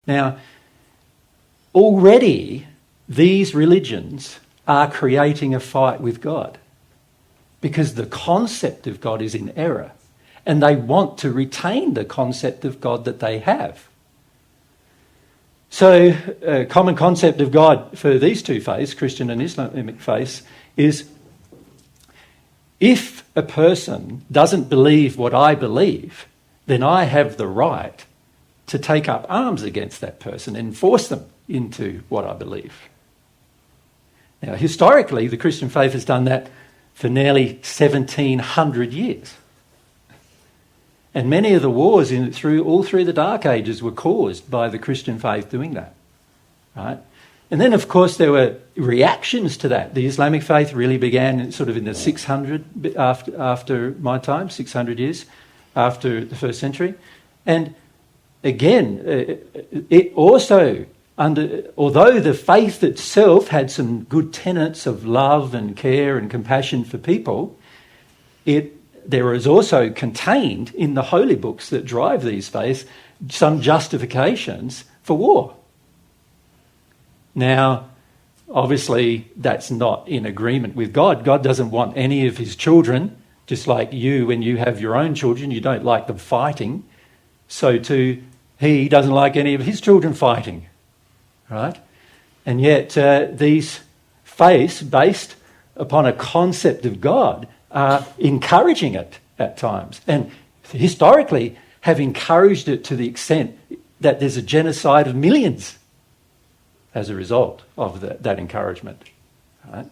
Now, already these religions are creating a fight with God because the concept of God is in error and they want to retain the concept of God that they have. So a common concept of God for these two faiths, Christian and Islamic faiths, is if a person doesn't believe what I believe, then I have the right to take up arms against that person and force them into what I believe. Now, historically, the Christian faith has done that for nearly 1,700 years. And many of the wars all through the Dark Ages were caused by the Christian faith doing that, right? And then, of course, there were reactions to that. The Islamic faith really began sort of in the 600, after my time, 600 years after the first century. And again, it also, although the faith itself had some good tenets of love and care and compassion for people, there is also contained in the holy books that drive these faiths some justifications for war. Now, obviously, that's not in agreement with God. God doesn't want any of his children, just like you, when you have your own children, you don't like them fighting. So too, he doesn't like any of his children fighting, right? And yet these faiths, based upon a concept of God, are encouraging it at times. And historically have encouraged it to the extent that there's a genocide of millions as a result of that encouragement, right?